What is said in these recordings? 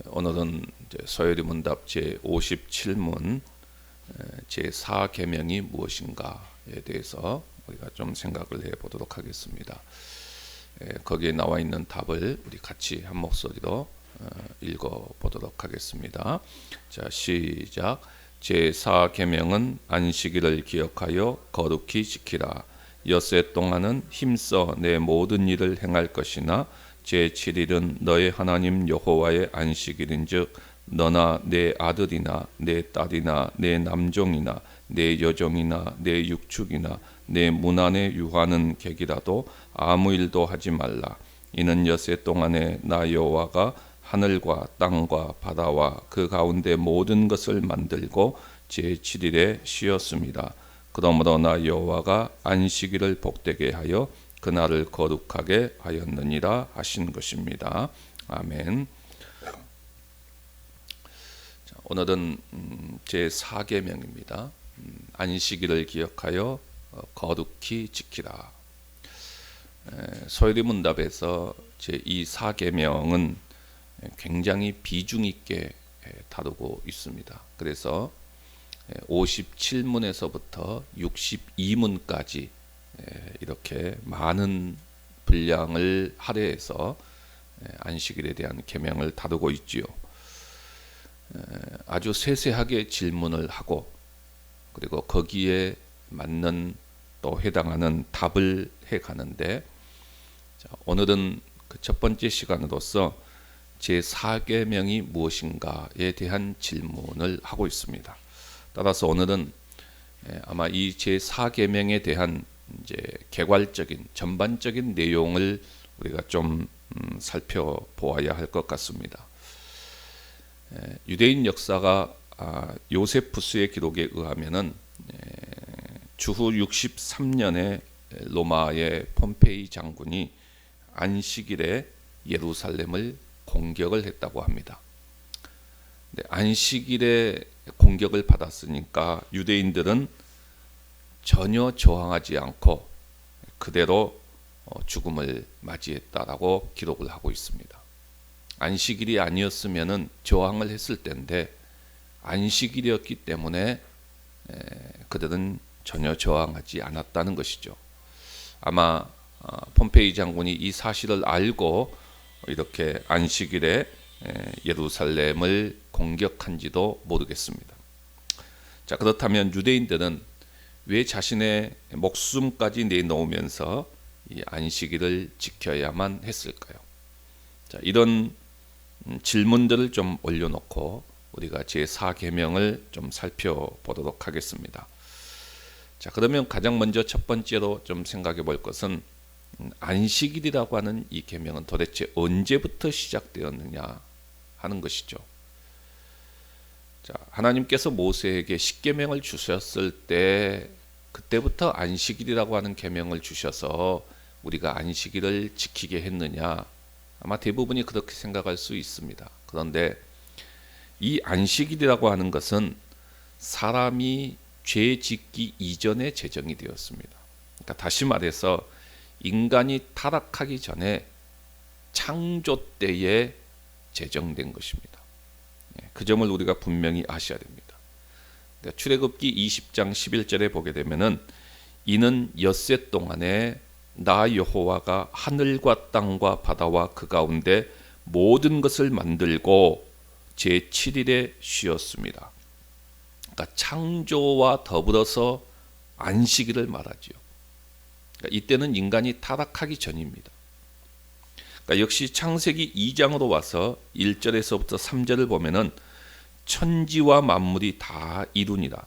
오늘은 서열이 문답 제57문 제4계명이 무엇인가에 대해서 우리가 좀 생각을 해보도록 하겠습니다. 거기에 나와 있는 답을 우리 같이 한 목소리로 읽어보도록 하겠습니다. 자, 시작. 제4계명은 안식일을 기억하여 거룩히 지키라. 엿새 동안은 힘써 내 모든 일을 행할 것이나 제7일은 너의 하나님 여호와의 안식일인즉 너나 내 아들이나 내 딸이나 내 남종이나 내 여종이나 내 육축이나 내 문 안에 유하는 객이라도 아무 일도 하지 말라. 이는 엿새 동안에 나 여호와가 하늘과 땅과 바다와 그 가운데 모든 것을 만들고 제7일에 쉬었습니다. 그러므로 나 여호와가 안식일을 복되게 하여 그날을 거룩하게 하였느니라 하신 것입니다. 아멘. 자, 오늘은 제4계명입니다. 안식일을 기억하여 거룩히 지키라. 소요리 문답에서 이 4계명은 굉장히 비중 있게 다루고 있습니다. 그래서 57문에서부터 62문까지 이렇게 많은 분량을 할애해서 안식일에 대한 계명을 다루고 있지요. 아주 세세하게 질문을 하고 그리고 거기에 맞는 또 해당하는 답을 해가는데, 오늘은 그 첫 번째 시간으로서 제4계명이 무엇인가에 대한 질문을 하고 있습니다. 따라서 오늘은 아마 이 제4계명에 대한 이제 개괄적인 전반적인 내용을 우리가 좀 살펴보아야 할 것 같습니다. 유대인 역사가 요세푸스의 기록에 의하면은 주후 63년에 로마의 폼페이 장군이 안식일에 예루살렘을 공격을 했다고 합니다. 안식일에 공격을 받았으니까 유대인들은 전혀 저항하지 않고 그대로 죽음을 맞이했다라고 기록을 하고 있습니다. 안식일이 아니었으면은 저항을 했을 때인데 안식일이었기 때문에 그들은 전혀 저항하지 않았다는 것이죠. 아마 폼페이 장군이 이 사실을 알고 이렇게 안식일에 예루살렘을 공격한지도 모르겠습니다. 자, 그렇다면 유대인들은 왜 자신의 목숨까지 내놓으면서 이 안식일을 지켜야만 했을까요? 자, 이런 질문들을 좀 올려놓고 우리가 제4계명을 좀 살펴보도록 하겠습니다. 자, 그러면 가장 먼저 첫 번째로 좀 생각해 볼 것은 안식일이라고 하는 이 계명은 도대체 언제부터 시작되었느냐 하는 것이죠. 자, 하나님께서 모세에게 십계명을 주셨을 때 그때부터 안식일이라고 하는 계명을 주셔서 우리가 안식일을 지키게 했느냐? 아마 대부분이 그렇게 생각할 수 있습니다. 그런데 이 안식일이라고 하는 것은 사람이 죄 짓기 이전에 제정이 되었습니다. 그러니까 다시 말해서 인간이 타락하기 전에 창조 때에 제정된 것입니다. 그 점을 우리가 분명히 아셔야 됩니다. 그러니까 출애굽기 20장 11절에 보게 되면은 이는 엿새 동안에 나 여호와가 하늘과 땅과 바다와 그 가운데 모든 것을 만들고 제7일에 쉬었습니다. 그러니까 창조와 더불어서 안식일을 말하지요. 그러니까 이때는 인간이 타락하기 전입니다. 그러니까 역시 창세기 2장으로 와서 1절에서부터 3절을 보면은 천지와 만물이 다 이루니라.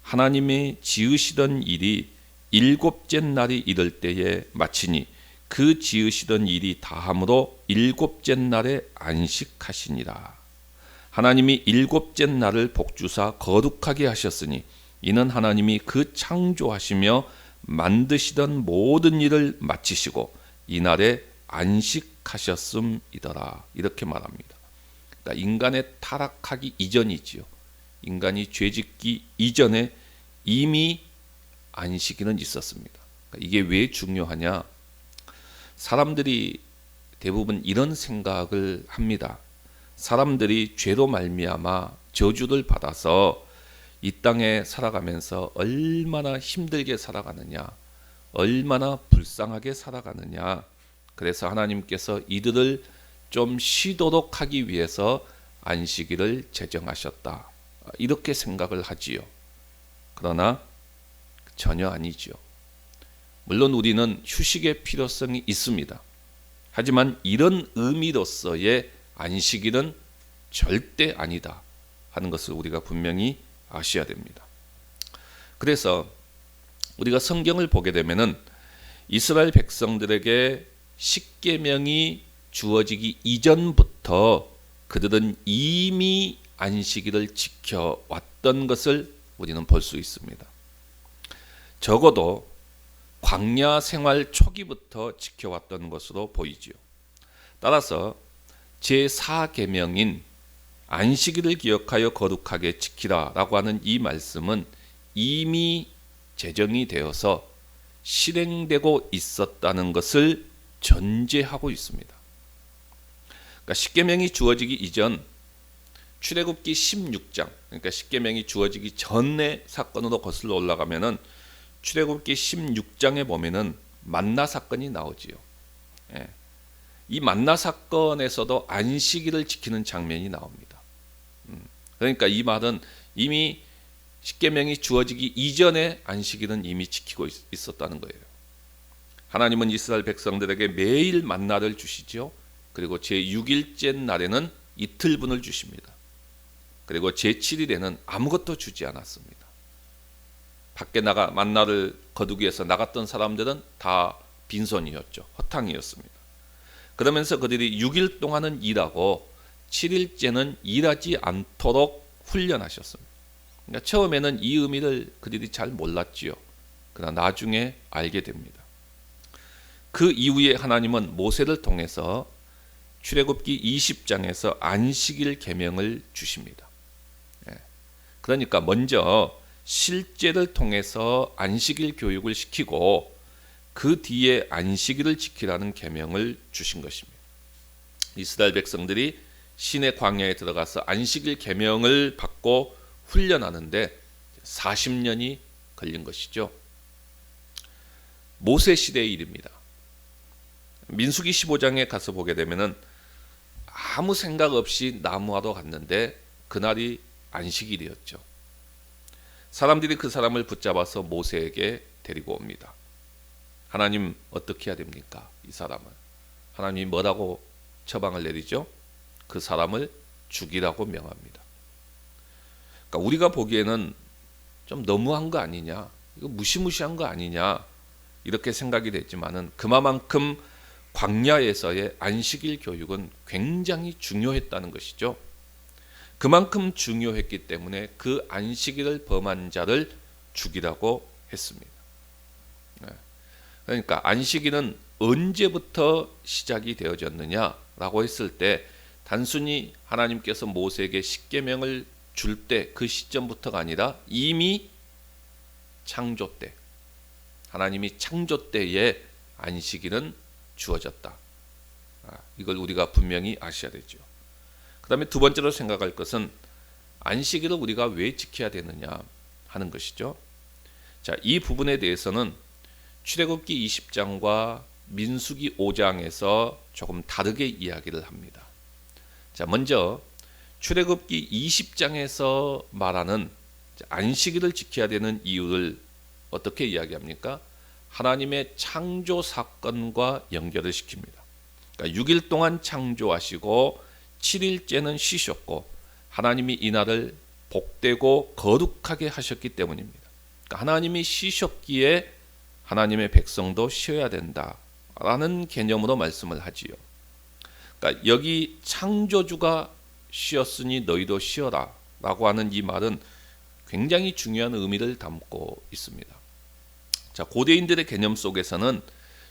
하나님이 지으시던 일이 일곱째 날이 이를 때에 마치니 그 지으시던 일이 다함으로 일곱째 날에 안식하시니라. 하나님이 일곱째 날을 복주사 거룩하게 하셨으니 이는 하나님이 그 창조하시며 만드시던 모든 일을 마치시고 이날에 안식하셨음이더라. 이렇게 말합니다. 그러니까 인간의 타락하기 이전이지요. 인간이 죄짓기 이전에 이미 안식일은 있었습니다. 그러니까 이게 왜 중요하냐? 사람들이 대부분 이런 생각을 합니다. 사람들이 죄로 말미암아 저주를 받아서 이 땅에 살아가면서 얼마나 힘들게 살아가느냐, 얼마나 불쌍하게 살아가느냐. 그래서 하나님께서 이들을 좀 쉬도록 하기 위해서 안식일을 제정하셨다, 이렇게 생각을 하지요. 그러나 전혀 아니죠. 물론 우리는 휴식의 필요성이 있습니다. 하지만 이런 의미로서의 안식일은 절대 아니다 하는 것을 우리가 분명히 아셔야 됩니다. 그래서 우리가 성경을 보게 되면은 이스라엘 백성들에게 십계명이 주어지기 이전부터 그들은 이미 안식일을 지켜왔던 것을 우리는 볼 수 있습니다. 적어도 광야 생활 초기부터 지켜왔던 것으로 보이지요. 따라서 제4계명인 안식일을 기억하여 거룩하게 지키라라고 하는 이 말씀은 이미 제정이 되어서 실행되고 있었다는 것을 전제하고 있습니다. 그러니까 십계명이 주어지기 이전 출애굽기 16장, 그러니까 십계명이 주어지기 전의 사건으로 거슬러 올라가면은 출애굽기 16장에 보면은 만나 사건이 나오지요. 예. 이 만나 사건에서도 안식일을 지키는 장면이 나옵니다. 그러니까 이 말은 이미 십계명이 주어지기 이전에 안식일은 이미 지키고 있었다는 거예요. 하나님은 이스라엘 백성들에게 매일 만나를 주시죠. 그리고 제6일째 날에는 이틀분을 주십니다. 그리고 제7일에는 아무것도 주지 않았습니다. 밖에 만나를 거두기 위해서 나갔던 사람들은 다 빈손이었죠. 허탕이었습니다. 그러면서 그들이 6일 동안은 일하고 7일째는 일하지 않도록 훈련하셨습니다. 그러니까 처음에는 이 의미를 그들이 잘 몰랐지요. 그러나 나중에 알게 됩니다. 그 이후에 하나님은 모세를 통해서 출애굽기 20장에서 안식일 계명을 주십니다. 그러니까 먼저 실제를 통해서 안식일 교육을 시키고 그 뒤에 안식일을 지키라는 계명을 주신 것입니다. 이스라엘 백성들이 시내 광야에 들어가서 안식일 계명을 받고 훈련하는데 40년이 걸린 것이죠. 모세 시대의 일입니다. 민수기 15장에 가서 보게 되면은 아무 생각 없이 나무하러 갔는데 그날이 안식일이었죠. 사람들이 그 사람을 붙잡아서 모세에게 데리고 옵니다. 하나님 어떻게 해야 됩니까? 이 사람을. 하나님이 뭐라고 처방을 내리죠? 그 사람을 죽이라고 명합니다. 그러니까 우리가 보기에는 좀 너무한 거 아니냐, 이거 무시무시한 거 아니냐, 이렇게 생각이 됐지만은 그만큼 광야에서의 안식일 교육은 굉장히 중요했다는 것이죠. 그만큼 중요했기 때문에 그 안식일을 범한 자를 죽이라고 했습니다. 그러니까 안식일은 언제부터 시작이 되어졌느냐라고 했을 때 단순히 하나님께서 모세에게 십계명을 줄 때 그 시점부터가 아니라 이미 창조 때, 하나님이 창조 때에 안식일은 주어졌다. 이걸 우리가 분명히 아셔야 되죠. 그 다음에 두 번째로 생각할 것은 안식일을 우리가 왜 지켜야 되느냐 하는 것이죠. 자, 이 부분에 대해서는 출애굽기 20장과 민수기 5장에서 조금 다르게 이야기를 합니다. 자, 먼저 출애굽기 20장에서 말하는 안식일을 지켜야 되는 이유를 어떻게 이야기합니까? 하나님의 창조 사건과 연결을 시킵니다. 그러니까 6일 동안 창조하시고 7일째는 쉬셨고 하나님이 이날을 복되고 거룩하게 하셨기 때문입니다. 그러니까 하나님이 쉬셨기에 하나님의 백성도 쉬어야 된다라는 개념으로 말씀을 하지요. 그러니까 여기 창조주가 쉬었으니 너희도 쉬어라 라고 하는 이 말은 굉장히 중요한 의미를 담고 있습니다. 자, 고대인들의 개념 속에서는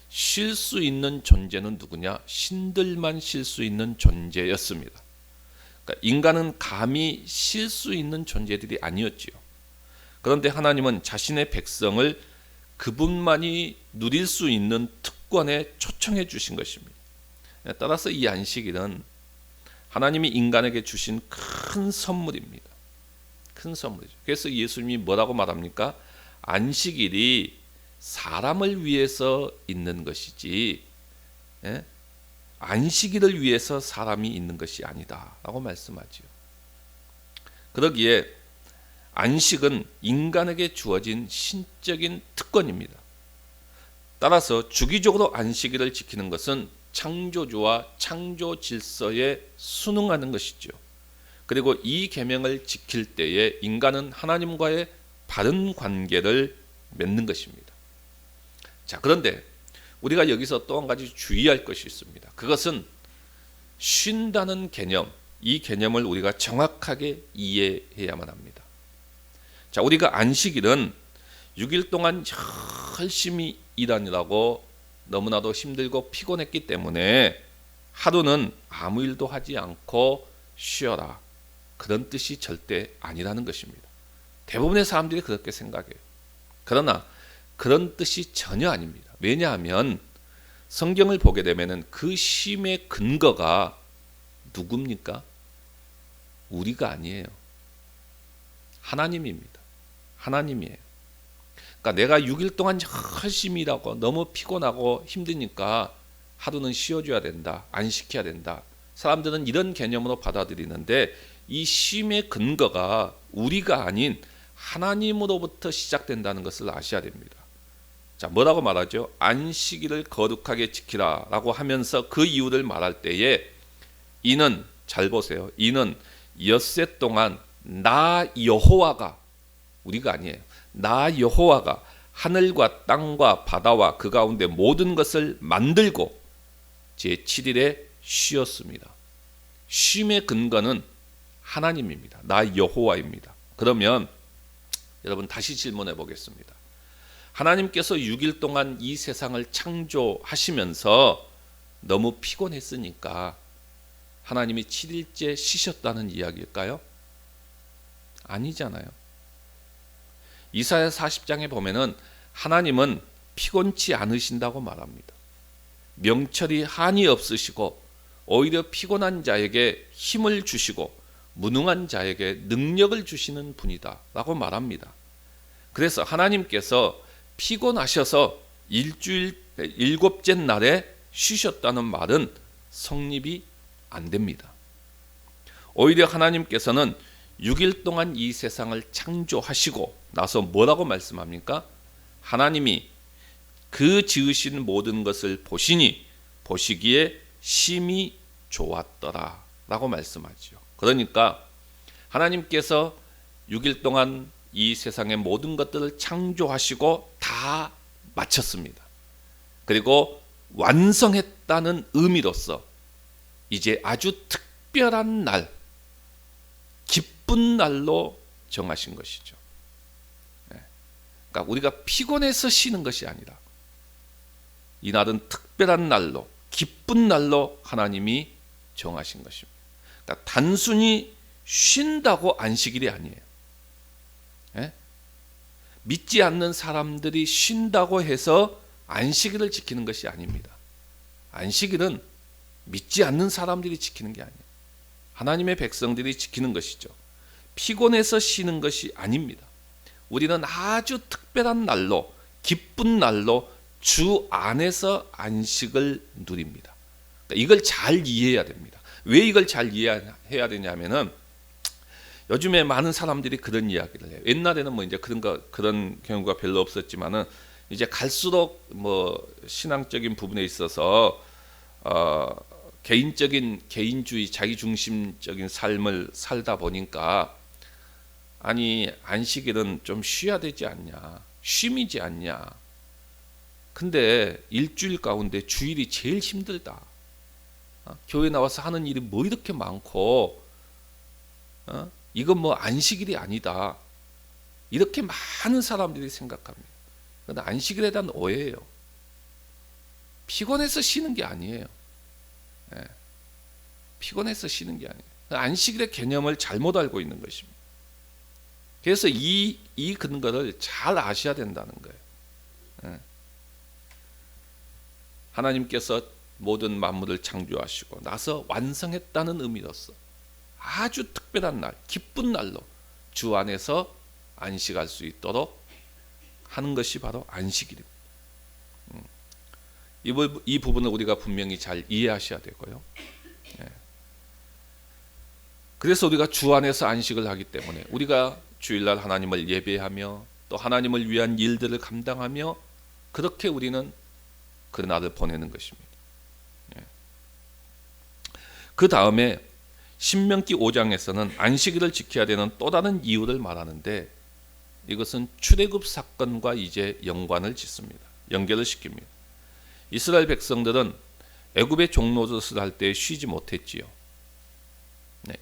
쉴 수 있는 존재는 누구냐? 신들만 쉴 수 있는 존재였습니다. 그러니까 인간은 감히 쉴 수 있는 존재들이 아니었지요. 그런데 하나님은 자신의 백성을 그분만이 누릴 수 있는 특권에 초청해 주신 것입니다. 따라서 이 안식일은 하나님이 인간에게 주신 큰 선물입니다. 큰 선물이죠. 그래서 예수님이 뭐라고 말합니까? 안식일이 사람을 위해서 있는 것이지, 예? 안식일을 위해서 사람이 있는 것이 아니다 라고 말씀하지요. 그러기에 안식은 인간에게 주어진 신적인 특권입니다. 따라서 주기적으로 안식일을 지키는 것은 창조주와 창조 질서에 순응하는 것이죠. 그리고 이 계명을 지킬 때에 인간은 하나님과의 바른 관계를 맺는 것입니다. 자, 그런데 우리가 여기서 또 한 가지 주의할 것이 있습니다. 그것은 쉰다는 개념, 이 개념을 우리가 정확하게 이해해야만 합니다. 자, 우리가 안식일은 6일 동안 열심히 일하느라고 너무나도 힘들고 피곤했기 때문에 하루는 아무 일도 하지 않고 쉬어라, 그런 뜻이 절대 아니라는 것입니다. 대부분의 사람들이 그렇게 생각해요. 그러나 그런 뜻이 전혀 아닙니다. 왜냐하면 성경을 보게 되면 그 쉼의 근거가 누굽니까? 우리가 아니에요. 하나님입니다. 하나님이에요. 그러니까 내가 6일 동안 열심히 일하고 너무 피곤하고 힘드니까 하루는 쉬어줘야 된다, 안식해야 된다. 사람들은 이런 개념으로 받아들이는데 이 쉼의 근거가 우리가 아닌 하나님으로부터 시작된다는 것을 아셔야 됩니다. 자, 뭐라고 말하죠? 안식일을 거룩하게 지키라 라고 하면서 그 이유를 말할 때에 이는, 잘 보세요, 이는 엿새 동안 나 여호와가, 우리가 아니에요, 나 여호와가 하늘과 땅과 바다와 그 가운데 모든 것을 만들고 제7일에 쉬었습니다. 쉼의 근거는 하나님입니다. 나 여호와입니다. 그러면 여러분 다시 질문해 보겠습니다. 하나님께서 6일 동안 이 세상을 창조하시면서 너무 피곤했으니까 하나님이 7일째 쉬셨다는 이야기일까요? 아니잖아요. 이사야 40장에 보면은 하나님은 피곤치 않으신다고 말합니다. 명철이 한이 없으시고 오히려 피곤한 자에게 힘을 주시고 무능한 자에게 능력을 주시는 분이다 라고 말합니다. 그래서 하나님께서 피곤하셔서 일주일 7째 날에 쉬셨다는 말은 성립이 안 됩니다. 오히려 하나님께서는 6일 동안 이 세상을 창조하시고 나서 뭐라고 말씀합니까? 하나님이 그 지으신 모든 것을 보시기에 심히 좋았더라 라고 말씀하죠. 그러니까 하나님께서 6일 동안 이 세상의 모든 것들을 창조하시고 다 마쳤습니다. 그리고 완성했다는 의미로서 이제 아주 특별한 날, 기쁜 날로 정하신 것이죠. 그러니까 우리가 피곤해서 쉬는 것이 아니라 이 날은 특별한 날로, 기쁜 날로 하나님이 정하신 것입니다. 그러니까 단순히 쉰다고 안식일이 아니에요. 믿지 않는 사람들이 쉰다고 해서 안식일을 지키는 것이 아닙니다. 안식일은 믿지 않는 사람들이 지키는 게 아니에요. 하나님의 백성들이 지키는 것이죠. 피곤해서 쉬는 것이 아닙니다. 우리는 아주 특별한 날로, 기쁜 날로 주 안에서 안식을 누립니다. 그러니까 이걸 잘 이해해야 됩니다. 왜 이걸 잘 이해해야 되냐면은 요즘에 많은 사람들이 그런 이야기를 해요. 옛날에는 뭐 이제 그런 경우가 별로 없었지만은 이제 갈수록 뭐 신앙적인 부분에 있어서 개인주의, 자기중심적인 삶을 살다 보니까 아니 안식일은 좀 쉬어야 되지 않냐, 쉼이지 않냐. 근데 일주일 가운데 주일이 제일 힘들다. 교회 나와서 하는 일이 뭐 이렇게 많고 이건 뭐 안식일이 아니다. 이렇게 많은 사람들이 생각합니다. 그런데 안식일에 대한 오해예요. 피곤해서 쉬는 게 아니에요. 피곤해서 쉬는 게 아니에요. 안식일의 개념을 잘못 알고 있는 것입니다. 그래서 이 근거를 잘 아셔야 된다는 거예요. 하나님께서 모든 만물을 창조하시고 나서 완성했다는 의미로서 아주 특별한 날, 기쁜 날로 주 안에서 안식할 수 있도록 하는 것이 바로 안식일입니다. 이 부분을 우리가 분명히 잘 이해하셔야 되고요. 그래서 우리가 주 안에서 안식을 하기 때문에 우리가 주일날 하나님을 예배하며 또 하나님을 위한 일들을 감당하며 그렇게 우리는 그 날을 보내는 것입니다. 그 다음에 신명기 5장에서는 안식일을 지켜야 되는 또 다른 이유를 말하는데 이것은 출애굽 사건과 이제 연관을 짓습니다. 연결을 시킵니다. 이스라엘 백성들은 애굽의 종노릇을 할 때 쉬지 못했지요.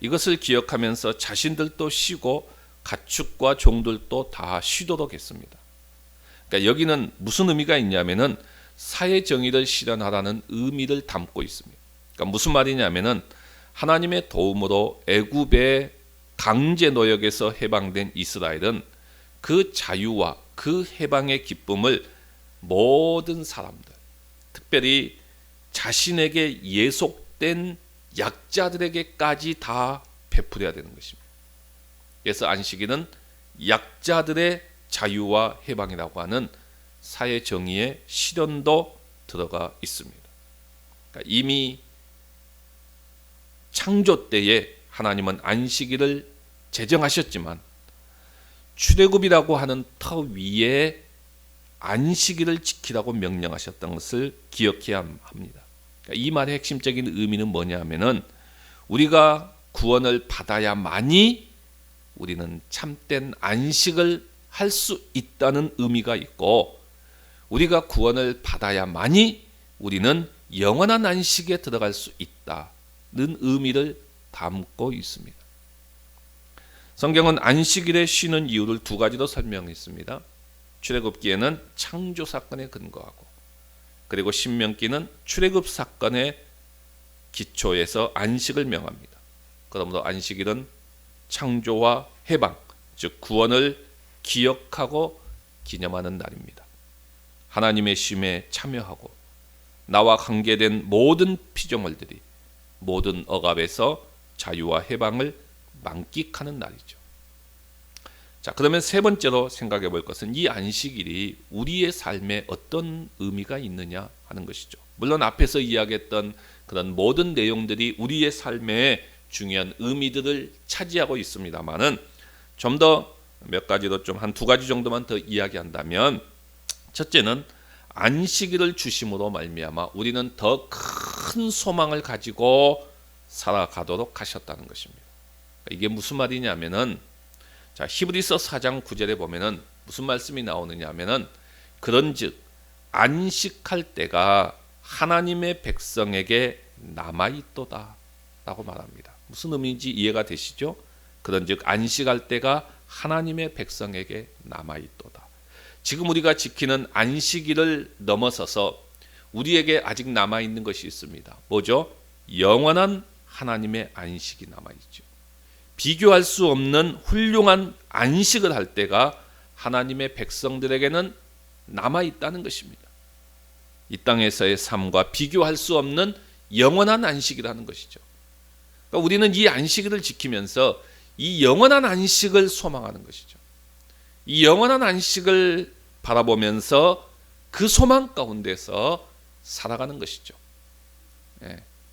이것을 기억하면서 자신들도 쉬고 가축과 종들도 다 쉬도록 했습니다. 그러니까 여기는 무슨 의미가 있냐면은 사회 정의를 실현하라는 의미를 담고 있습니다. 그러니까 무슨 말이냐면은 하나님의 도움으로 애굽의 강제 노역에서 해방된 이스라엘은 그 자유와 그 해방의 기쁨을 모든 사람들, 특별히 자신에게 예속된 약자들에게까지 다 베풀어야 되는 것입니다. 그래서 안식일은 약자들의 자유와 해방이라고 하는 사회 정의의 실현도 들어가 있습니다. 그러니까 이미 창조 때에 하나님은 안식일을 제정하셨지만 출애굽이라고 하는 터 위에 안식일을 지키라고 명령하셨던 것을 기억해야 합니다. 그러니까 이 말의 핵심적인 의미는 뭐냐면은 우리가 구원을 받아야만이 우리는 참된 안식을 할 수 있다는 의미가 있고 우리가 구원을 받아야만이 우리는 영원한 안식에 들어갈 수 있다는 의미를 담고 있습니다. 성경은 안식일에 쉬는 이유를 두 가지로 설명했습니다. 출애굽기에는 창조 사건에 근거하고 그리고 신명기는 출애굽 사건의 기초에서 안식을 명합니다. 그러므로 안식일은 창조와 해방, 즉 구원을 기억하고 기념하는 날입니다. 하나님의 쉼에 참여하고 나와 관계된 모든 피조물들이 모든 억압에서 자유와 해방을 만끽하는 날이죠. 자, 그러면 세 번째로 생각해 볼 것은 이 안식일이 우리의 삶에 어떤 의미가 있느냐 하는 것이죠. 물론 앞에서 이야기했던 그런 모든 내용들이 우리의 삶에 중요한 의미들을 차지하고 있습니다만은 좀 더 몇 가지로 좀 한 두 가지 정도만 더 이야기한다면 첫째는 안식일을 주심으로 말미암아 우리는 더 큰 소망을 가지고 살아가도록 하셨다는 것입니다. 이게 무슨 말이냐면은 자, 히브리서 4장 9절에 보면은 무슨 말씀이 나오느냐면은 그런즉 안식할 때가 하나님의 백성에게 남아 있도다라고 말합니다. 무슨 의미인지 이해가 되시죠? 그런즉 안식할 때가 하나님의 백성에게 남아 있도다. 지금 우리가 지키는 안식일을 넘어서서 우리에게 아직 남아 있는 것이 있습니다. 뭐죠? 영원한 하나님의 안식이 남아 있죠. 비교할 수 없는 훌륭한 안식을 할 때가 하나님의 백성들에게는 남아 있다는 것입니다. 이 땅에서의 삶과 비교할 수 없는 영원한 안식이라는 것이죠. 그러니까 우리는 이 안식일을 지키면서 이 영원한 안식을 소망하는 것이죠. 이 영원한 안식을 바라보면서 그 소망 가운데서 살아가는 것이죠.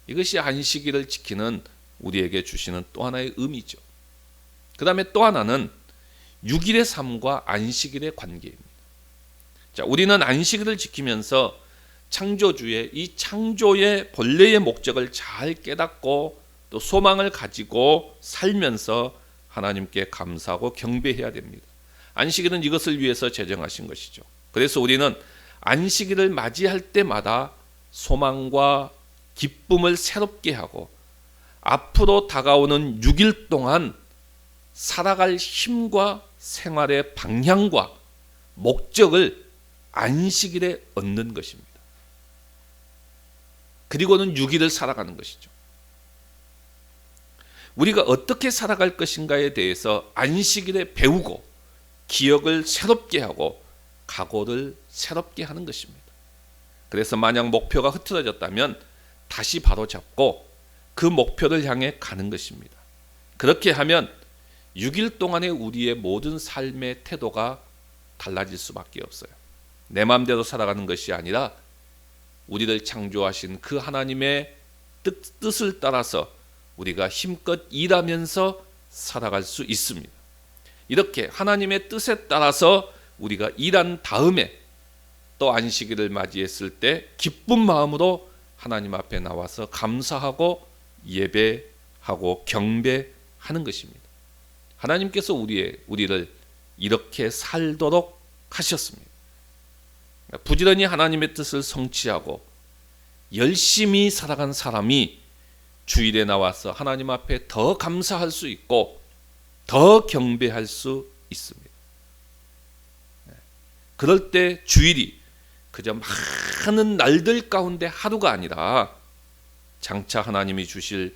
이것이 안식일을 지키는 우리에게 주시는 또 하나의 의미죠. 그 다음에 또 하나는 6일의 삶과 안식일의 관계입니다. 자, 우리는 안식일을 지키면서 창조주의 이 창조의 본래의 목적을 잘 깨닫고 또 소망을 가지고 살면서 하나님께 감사하고 경배해야 됩니다. 안식일은 이것을 위해서 제정하신 것이죠. 그래서 우리는 안식일을 맞이할 때마다 소망과 기쁨을 새롭게 하고 앞으로 다가오는 6일 동안 살아갈 힘과 생활의 방향과 목적을 안식일에 얻는 것입니다. 그리고는 6일을 살아가는 것이죠. 우리가 어떻게 살아갈 것인가에 대해서 안식일에 배우고 기억을 새롭게 하고 각오를 새롭게 하는 것입니다. 그래서 만약 목표가 흐트러졌다면 다시 바로잡고 그 목표를 향해 가는 것입니다. 그렇게 하면 6일 동안의 우리의 모든 삶의 태도가 달라질 수밖에 없어요. 내 마음대로 살아가는 것이 아니라 우리를 창조하신 그 하나님의 뜻을 따라서 우리가 힘껏 일하면서 살아갈 수 있습니다. 이렇게 하나님의 뜻에 따라서 우리가 일한 다음에 또 안식일을 맞이했을 때 기쁜 마음으로 하나님 앞에 나와서 감사하고 예배하고 경배하는 것입니다. 하나님께서 우리를 이렇게 살도록 하셨습니다. 부지런히 하나님의 뜻을 성취하고 열심히 살아간 사람이 주일에 나와서 하나님 앞에 더 감사할 수 있고 더 경배할 수 있습니다. 그럴 때 주일이 그저 많은 날들 가운데 하루가 아니라 장차 하나님이 주실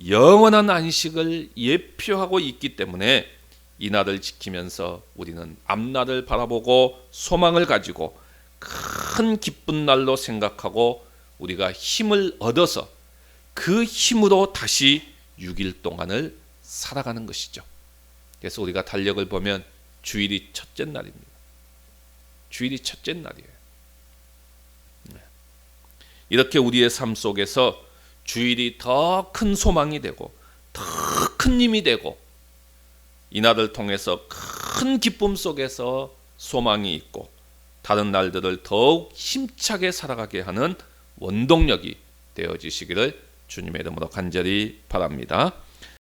영원한 안식을 예표하고 있기 때문에 이 날을 지키면서 우리는 앞날을 바라보고 소망을 가지고 큰 기쁜 날로 생각하고 우리가 힘을 얻어서 그 힘으로 다시 6일 동안을 살아가는 것이죠. 그래서 우리가 달력을 보면 주일이 첫째 날입니다. 주일이 첫째 날이에요. 이렇게 우리의 삶 속에서 주일이 더 큰 소망이 되고 더 큰 힘이 되고 이 날을 통해서 큰 기쁨 속에서 소망이 있고 다른 날들을 더욱 힘차게 살아가게 하는 원동력이 되어지시기를 주님의 이름으로 간절히 바랍니다.